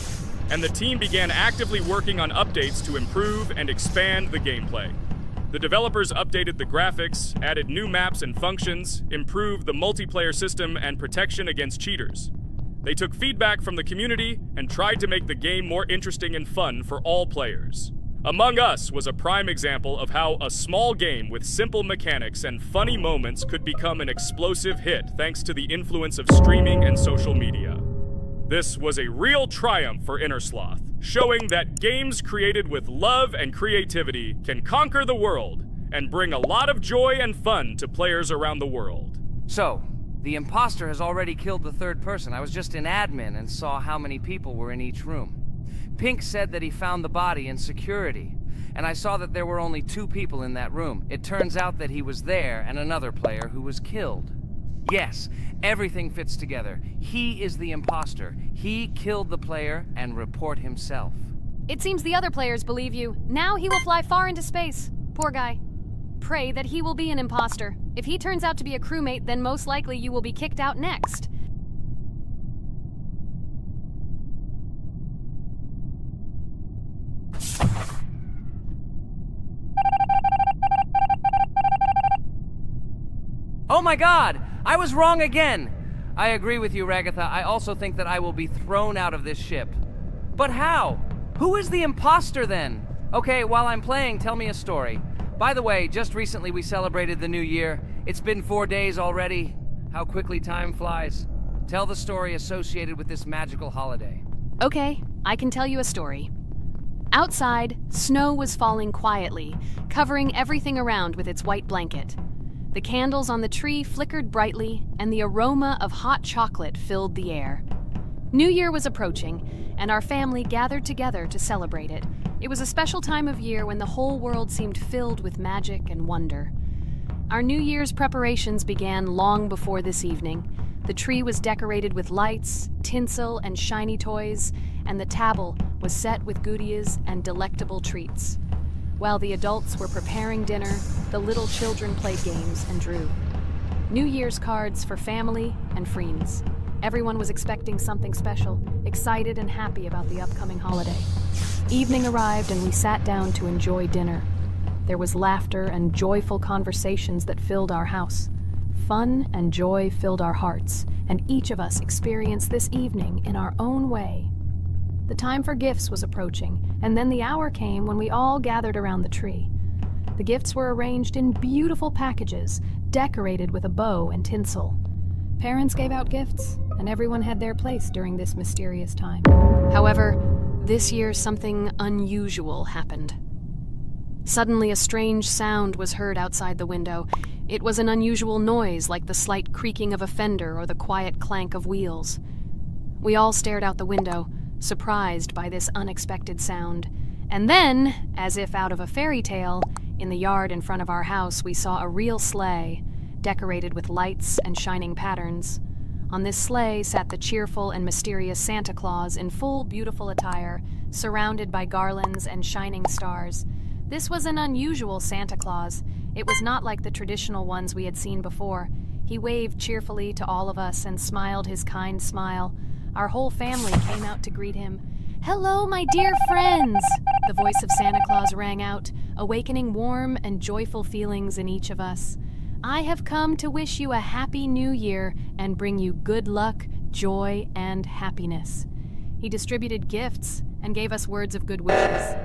and the team began actively working on updates to improve and expand the gameplay. The developers updated the graphics, added new maps and functions, improved the multiplayer system and protection against cheaters. They took feedback from the community and tried to make the game more interesting and fun for all players. Among Us was a prime example of how a small game with simple mechanics and funny moments could become an explosive hit thanks to the influence of streaming and social media. This was a real triumph for Inner Sloth, showing that games created with love and creativity can conquer the world and bring a lot of joy and fun to players around the world. So, the imposter has already killed the 3rd person. I was just in admin and saw how many people were in each room. Pink said that he found the body in security, and I saw that there were only 2 people in that room. It turns out that he was there and another player who was killed. Yes, everything fits together. He is the imposter. He killed the player and report himself. It seems the other players believe you. Now he will fly far into space. Poor guy. Pray that he will be an imposter. If he turns out to be a crewmate, then most likely you will be kicked out next. Oh my god! I was wrong again! I agree with you, Ragatha. I also think that I will be thrown out of this ship. But how? Who is the imposter then? Okay, while I'm playing, tell me a story. By the way, just recently we celebrated the new year. It's been 4 days already. How quickly time flies. Tell the story associated with this magical holiday. Okay, I can tell you a story. Outside, snow was falling quietly, covering everything around with its white blanket. The candles on the tree flickered brightly, and the aroma of hot chocolate filled the air. New Year was approaching, and our family gathered together to celebrate it. It was a special time of year when the whole world seemed filled with magic and wonder. Our New Year's preparations began long before this evening. The tree was decorated with lights, tinsel, and shiny toys, and the table was set with goodies and delectable treats. While the adults were preparing dinner, the little children played games and drew. New Year's cards for family and friends. Everyone was expecting something special, excited and happy about the upcoming holiday. Evening arrived and we sat down to enjoy dinner. There was laughter and joyful conversations that filled our house. Fun and joy filled our hearts, and each of us experienced this evening in our own way. The time for gifts was approaching, and then the hour came when we all gathered around the tree. The gifts were arranged in beautiful packages, decorated with a bow and tinsel. Parents gave out gifts, and everyone had their place during this mysterious time. However, this year something unusual happened. Suddenly a strange sound was heard outside the window. It was an unusual noise, like the slight creaking of a fender or the quiet clank of wheels. We all stared out the window, surprised by this unexpected sound. And then, as if out of a fairy tale, in the yard in front of our house we saw a real sleigh, decorated with lights and shining patterns. On this sleigh sat the cheerful and mysterious Santa Claus in full beautiful attire, surrounded by garlands and shining stars. This was an unusual Santa Claus. It was not like the traditional ones we had seen before. He waved cheerfully to all of us and smiled his kind smile. Our whole family came out to greet him. "Hello, my dear friends!" The voice of Santa Claus rang out, awakening warm and joyful feelings in each of us. "I have come to wish you a happy new year and bring you good luck, joy, and happiness." He distributed gifts and gave us words of good wishes.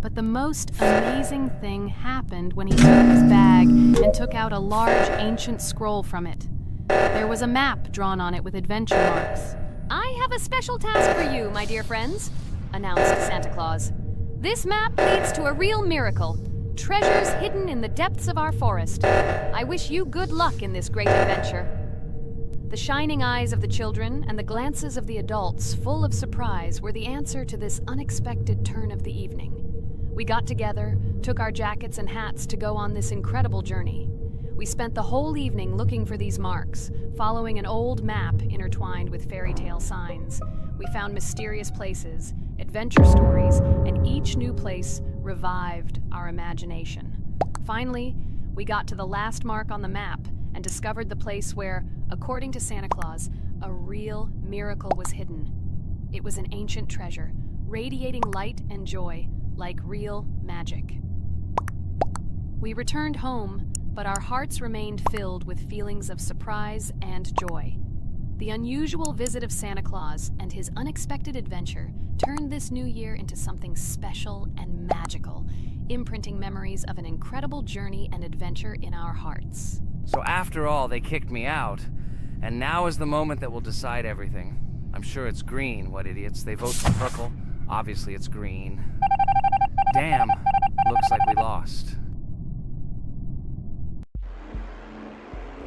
But the most amazing thing happened when he took his bag and took out a large ancient scroll from it. There was a map drawn on it with adventure marks. "I have a special task for you, my dear friends," announced Santa Claus. "This map leads to a real miracle. Treasures hidden in the depths of our forest. I wish you good luck in this great adventure." The shining eyes of the children and the glances of the adults, full of surprise, were the answer to this unexpected turn of the evening. We got together, took our jackets and hats to go on this incredible journey. We spent the whole evening looking for these marks, following an old map intertwined with fairy tale signs. We found mysterious places, adventure stories, and each new place revived our imagination. Finally, we got to the last mark on the map and discovered the place where, according to Santa Claus, a real miracle was hidden. It was an ancient treasure, radiating light and joy, like real magic. We returned home, but our hearts remained filled with feelings of surprise and joy. The unusual visit of Santa Claus and his unexpected adventure turned this new year into something special and magical, imprinting memories of an incredible journey and adventure in our hearts. So after all, they kicked me out, and now is the moment that will decide everything. I'm sure it's green, what idiots. They vote for purple. Obviously it's green. Damn, looks like we lost.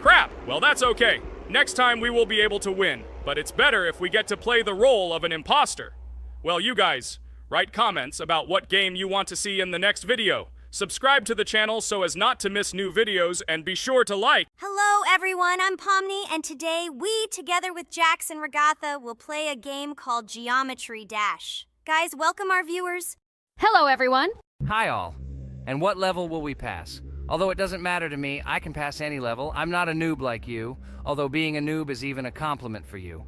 Crap! Well, that's okay. Next time we will be able to win, but it's better if we get to play the role of an imposter. Well, you guys, write comments about what game you want to see in the next video. Subscribe to the channel so as not to miss new videos, and be sure to like. Hello, everyone. I'm Pomni, and today we, together with Jax and Regatha, will play a game called Geometry Dash. Guys, welcome our viewers. Hello, everyone! Hi all. And what level will we pass? Although it doesn't matter to me, I can pass any level. I'm not a noob like you, although being a noob is even a compliment for you.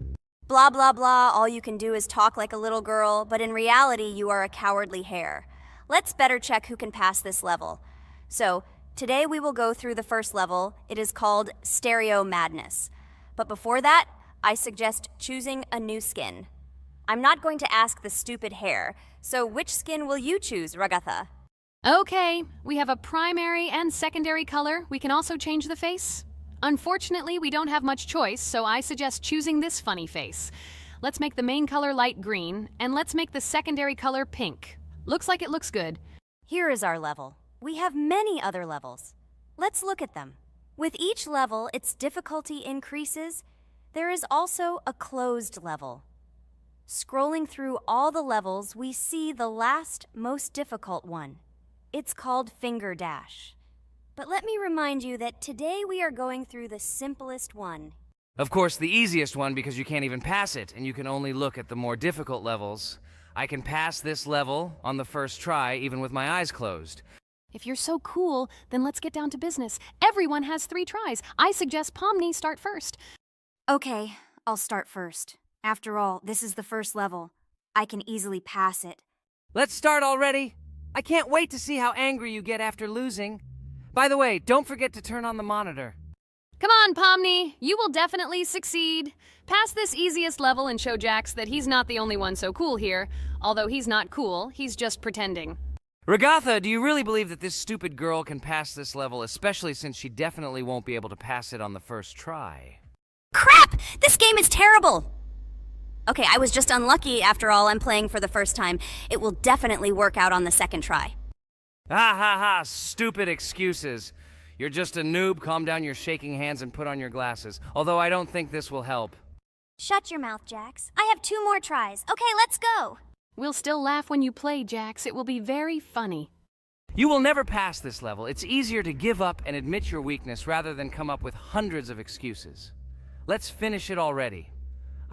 Blah, blah, blah. All you can do is talk like a little girl, but in reality, you are a cowardly hare. Let's better check who can pass this level. So, today we will go through the first level. It is called Stereo Madness. But before that, I suggest choosing a new skin. I'm not going to ask the stupid hare, so which skin will you choose, Regatha? Okay, we have a primary and secondary color. We can also change the face. Unfortunately, we don't have much choice, so I suggest choosing this funny face. Let's make the main color light green, and let's make the secondary color pink. Looks like it looks good. Here is our level. We have many other levels. Let's look at them. With each level, its difficulty increases. There is also a closed level. Scrolling through all the levels, we see the last, most difficult one. It's called Finger Dash. But let me remind you that today we are going through the simplest one. Of course, the easiest one because you can't even pass it, and you can only look at the more difficult levels. I can pass this level on the first try, even with my eyes closed. If you're so cool, then let's get down to business. Everyone has 3 tries. I suggest Pomni start first. Okay, I'll start first. After all, this is the first level. I can easily pass it. Let's start already. I can't wait to see how angry you get after losing. By the way, don't forget to turn on the monitor. Come on, Pomni. You will definitely succeed. Pass this easiest level and show Jax that he's not the only one so cool here. Although he's not cool, he's just pretending. Ragatha, do you really believe that this stupid girl can pass this level, especially since she definitely won't be able to pass it on the first try? Crap! This game is terrible! Okay, I was just unlucky. After all, I'm playing for the first time. It will definitely work out on the second try. Ha ha ha, stupid excuses. You're just a noob, calm down your shaking hands and put on your glasses. Although I don't think this will help. Shut your mouth, Jax. I have 2 more tries. Okay, let's go! We'll still laugh when you play, Jax. It will be very funny. You will never pass this level. It's easier to give up and admit your weakness rather than come up with hundreds of excuses. Let's finish it already.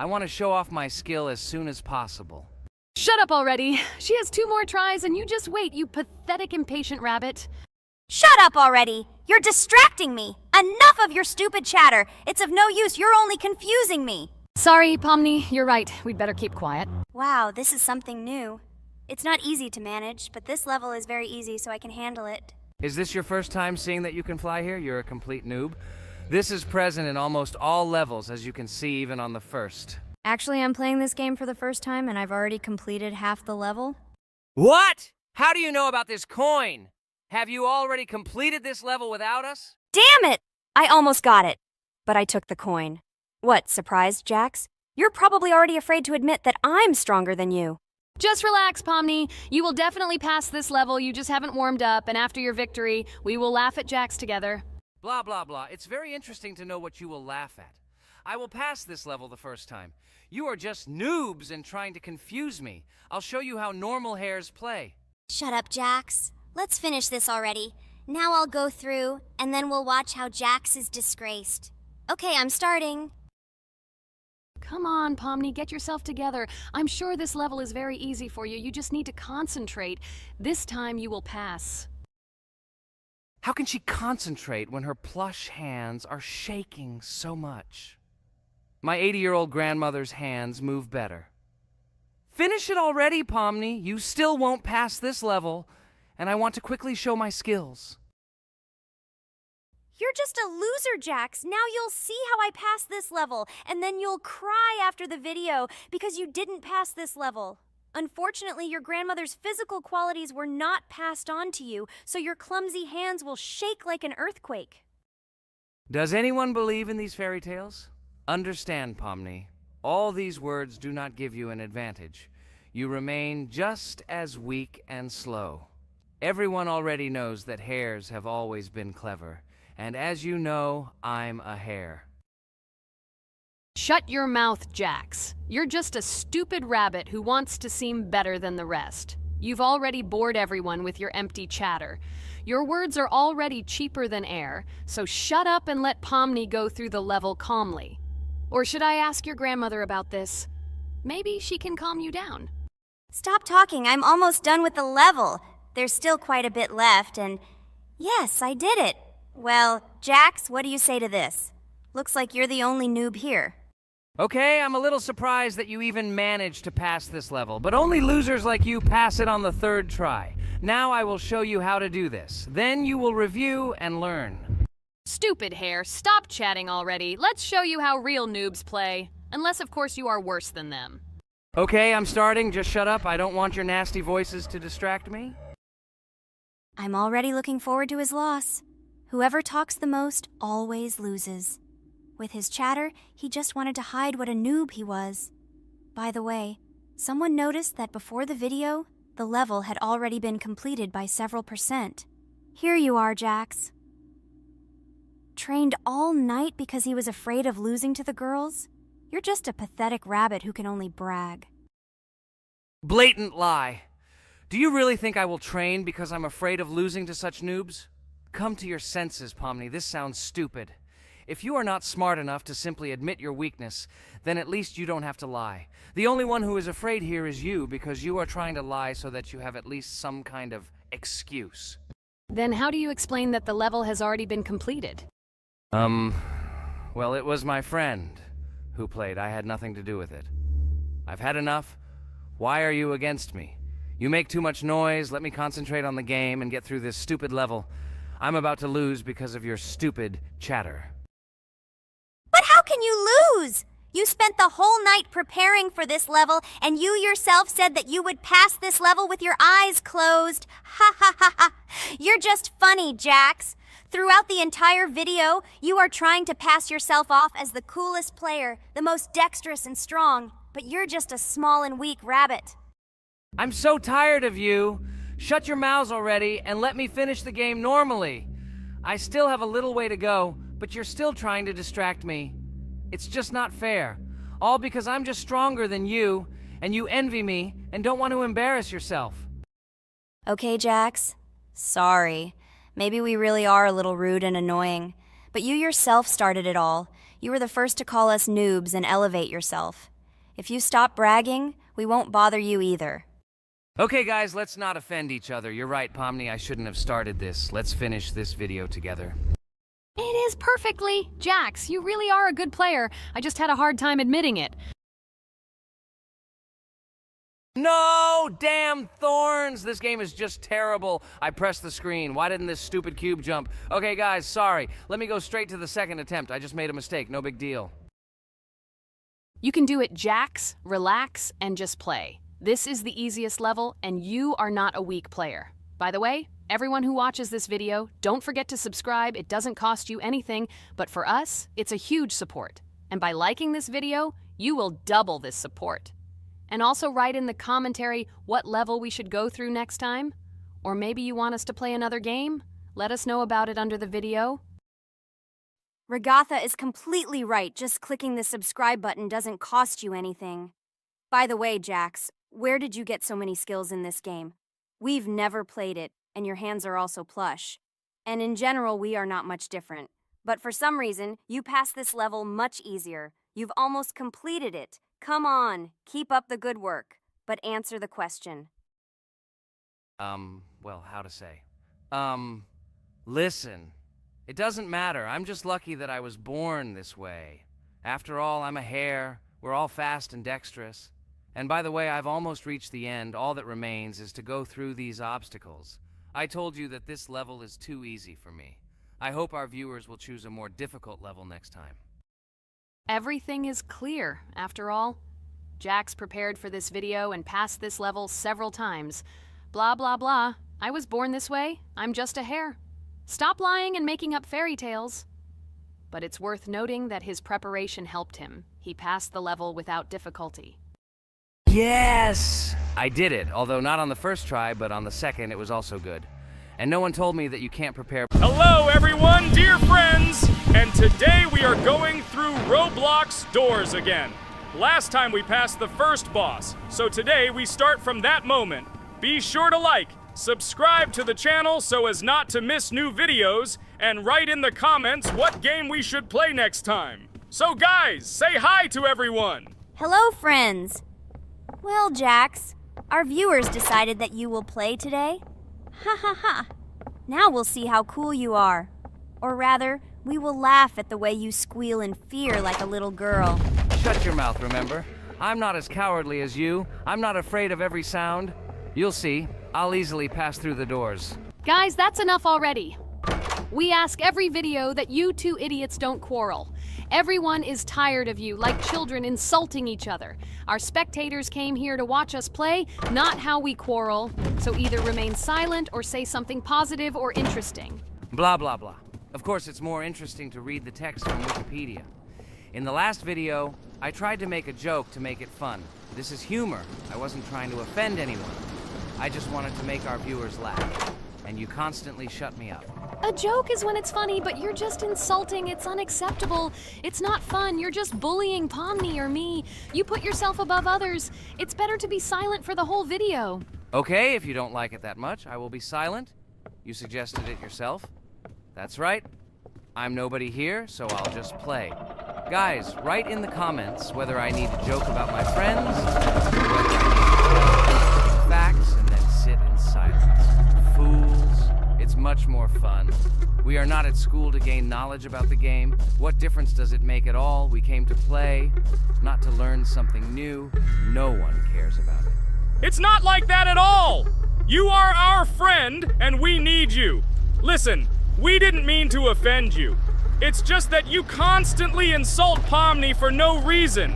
I want to show off my skill as soon as possible. Shut up already. She has 2 more tries and you just wait, you pathetic impatient rabbit. Shut up already! You're distracting me! Enough of your stupid chatter! It's of no use, you're only confusing me! Sorry, Pomni, you're right. We'd better keep quiet. Wow, this is something new. It's not easy to manage, but this level is very easy, so I can handle it. Is this your first time seeing that you can fly here? You're a complete noob. This is present in almost all levels, as you can see even on the first. Actually, I'm playing this game for the first time, and I've already completed half the level. What? How do you know about this coin? Have you already completed this level without us? Damn it! I almost got it, but I took the coin. What, surprised, Jax? You're probably already afraid to admit that I'm stronger than you. Just relax, Pomni. You will definitely pass this level, you just haven't warmed up, and after your victory, we will laugh at Jax together. Blah, blah, blah. It's very interesting to know what you will laugh at. I will pass this level the first time. You are just noobs and trying to confuse me. I'll show you how normal hares play. Shut up, Jax. Let's finish this already. Now I'll go through, and then we'll watch how Jax is disgraced. Okay, I'm starting. Come on, Pomni, get yourself together. I'm sure this level is very easy for you. You just need to concentrate. This time you will pass. How can she concentrate when her plush hands are shaking so much? My 80-year-old grandmother's hands move better. Finish it already, Pomni. You still won't pass this level, and I want to quickly show my skills. You're just a loser, Jax. Now you'll see how I pass this level, and then you'll cry after the video because you didn't pass this level. Unfortunately, your grandmother's physical qualities were not passed on to you, so your clumsy hands will shake like an earthquake. Does anyone believe in these fairy tales? Understand, Pomni. All these words do not give you an advantage. You remain just as weak and slow. Everyone already knows that hares have always been clever. And as you know, I'm a hare. Shut your mouth, Jax. You're just a stupid rabbit who wants to seem better than the rest. You've already bored everyone with your empty chatter. Your words are already cheaper than air, so shut up and let Pomni go through the level calmly. Or should I ask your grandmother about this? Maybe she can calm you down. Stop talking. I'm almost done with the level. There's still quite a bit left, and yes, I did it. Well, Jax, what do you say to this? Looks like you're the only noob here. Okay, I'm a little surprised that you even managed to pass this level, but only losers like you pass it on the third try. Now I will show you how to do this. Then you will review and learn. Stupid hare, stop chatting already. Let's show you how real noobs play. Unless, of course, you are worse than them. Okay, I'm starting. Just shut up. I don't want your nasty voices to distract me. I'm already looking forward to his loss. Whoever talks the most always loses. With his chatter, he just wanted to hide what a noob he was. By the way, someone noticed that before the video, the level had already been completed by several %. Here you are, Jax. Trained all night because he was afraid of losing to the girls? You're just a pathetic rabbit who can only brag. Blatant lie. Do you really think I will train because I'm afraid of losing to such noobs? Come to your senses, Pomni. This sounds stupid. If you are not smart enough to simply admit your weakness, then at least you don't have to lie. The only one who is afraid here is you, because you are trying to lie so that you have at least some kind of excuse. Then how do you explain that the level has already been completed? Well, it was my friend who played. I had nothing to do with it. I've had enough. Why are you against me? You make too much noise, let me concentrate on the game and get through this stupid level. I'm about to lose because of your stupid chatter. But how can you lose? You spent the whole night preparing for this level, and you yourself said that you would pass this level with your eyes closed. Ha ha ha ha. You're just funny, Jax. Throughout the entire video, you are trying to pass yourself off as the coolest player, the most dexterous and strong, but you're just a small and weak rabbit. I'm so tired of you. Shut your mouths already and let me finish the game normally. I still have a little way to go, but you're still trying to distract me. It's just not fair. All because I'm just stronger than you, and you envy me and don't want to embarrass yourself. Okay, Jax. Sorry. Maybe we really are a little rude and annoying. But you yourself started it all. You were the first to call us noobs and elevate yourself. If you stop bragging, we won't bother you either. Okay, guys, let's not offend each other. You're right, Pomni, I shouldn't have started this. Let's finish this video together. It is perfectly. Jax, you really are a good player. I just had a hard time admitting it. No! Damn thorns! This game is just terrible. I pressed the screen. Why didn't this stupid cube jump? Okay, guys, sorry. Let me go straight to the second attempt. I just made a mistake. No big deal. You can do it, Jax, relax, and just play. This is the easiest level, and you are not a weak player. By the way, everyone who watches this video, don't forget to subscribe. It doesn't cost you anything, but for us, it's a huge support. And by liking this video, you will double this support. And also write in the commentary what level we should go through next time. Or maybe you want us to play another game? Let us know about it under the video. Regatha is completely right. Just clicking the subscribe button doesn't cost you anything. By the way, Jax, where did you get so many skills in this game? We've never played it, and your hands are also plush. And in general, we are not much different. But for some reason, you passed this level much easier. You've almost completed it. Come on, keep up the good work, but answer the question. Well, how to say? Listen. It doesn't matter. I'm just lucky that I was born this way. After all, I'm a hare. We're all fast and dexterous. And by the way, I've almost reached the end. All that remains is to go through these obstacles. I told you that this level is too easy for me. I hope our viewers will choose a more difficult level next time. Everything is clear, after all. Jax prepared for this video and passed this level several times. Blah, blah, blah. I was born this way. I'm just a hare. Stop lying and making up fairy tales. But it's worth noting that his preparation helped him. He passed the level without difficulty. Yes! I did it, although not on the first try, but on the second it was also good. And no one told me that you can't prepare. Hello, everyone, dear friends! And today we are going through Roblox doors again. Last time we passed the first boss, so today we start from that moment. Be sure to like, subscribe to the channel so as not to miss new videos, and write in the comments what game we should play next time. So guys, say hi to everyone! Hello, friends. Well, Jax, our viewers decided that you will play today. Ha ha ha. Now we'll see how cool you are. Or rather, we will laugh at the way you squeal in fear like a little girl. Shut your mouth, remember? I'm not as cowardly as you. I'm not afraid of every sound. You'll see. I'll easily pass through the doors. Guys, that's enough already. We ask every video that you two idiots don't quarrel. Everyone is tired of you, like children insulting each other. Our spectators came here to watch us play, not how we quarrel. So either remain silent or say something positive or interesting. Blah, blah, blah. Of course, it's more interesting to read the text from Wikipedia. In the last video, I tried to make a joke to make it fun. This is humor. I wasn't trying to offend anyone. I just wanted to make our viewers laugh. And you constantly shut me up. A joke is when it's funny, but you're just insulting. It's unacceptable. It's not fun. You're just bullying Pomni or me. You put yourself above others. It's better to be silent for the whole video. Okay, if you don't like it that much, I will be silent. You suggested it yourself. That's right. I'm nobody here, so I'll just play. Guys, write in the comments whether I need to joke about my friends, or whether I need to facts and then sit in silence. Fools. It's much more fun. We are not at school to gain knowledge about the game. What difference does it make at all? We came to play, not to learn something new. No one cares about it. It's not like that at all! You are our friend, and we need you. Listen, we didn't mean to offend you. It's just that you constantly insult Pomni for no reason.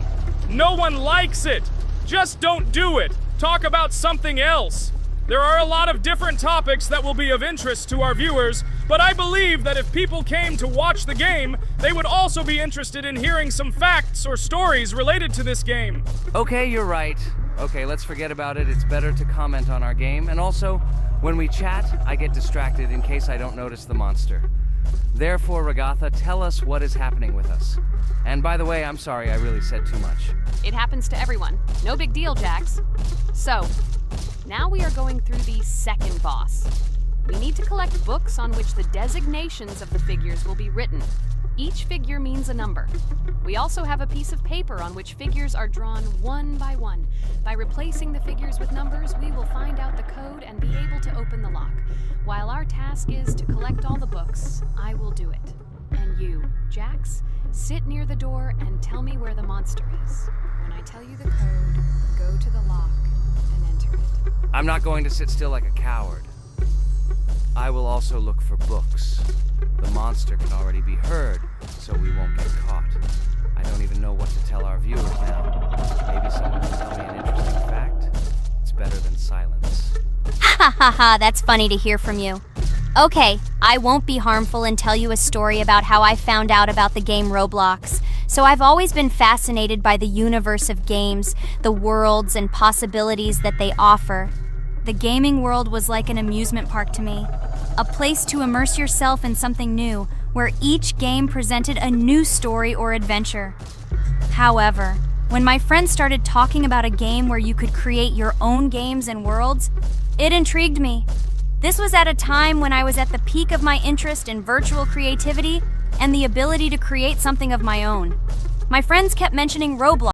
No one likes it. Just don't do it. Talk about something else. There are a lot of different topics that will be of interest to our viewers, but I believe that if people came to watch the game, they would also be interested in hearing some facts or stories related to this game. Okay, you're right. Okay, let's forget about it. It's better to comment on our game. And also, when we chat, I get distracted in case I don't notice the monster. Therefore, Ragatha, tell us what is happening with us. And by the way, I'm sorry, I really said too much. It happens to everyone. No big deal, Jax. So, now we are going through the second boss. We need to collect books on which the designations of the figures will be written. Each figure means a number. We also have a piece of paper on which figures are drawn one by one. By replacing the figures with numbers, we will find out the code and be able to open the lock. While our task is to collect all the books, I will do it. And you, Jax, sit near the door and tell me where the monster is. When I tell you the code, go to the lock and enter it. I'm not going to sit still like a coward. I will also look for books. The monster can already be heard, so we won't get caught. I don't even know what to tell our viewers now. Maybe someone can tell me an interesting fact. It's better than silence. Ha ha ha, that's funny to hear from you. Okay, I won't be harmful and tell you a story about how I found out about the game Roblox. So I've always been fascinated by the universe of games, the worlds and possibilities that they offer. The gaming world was like an amusement park to me, a place to immerse yourself in something new, where each game presented a new story or adventure. However, when my friends started talking about a game where you could create your own games and worlds, it intrigued me. This was at a time when I was at the peak of my interest in virtual creativity and the ability to create something of my own. My friends kept mentioning Roblox.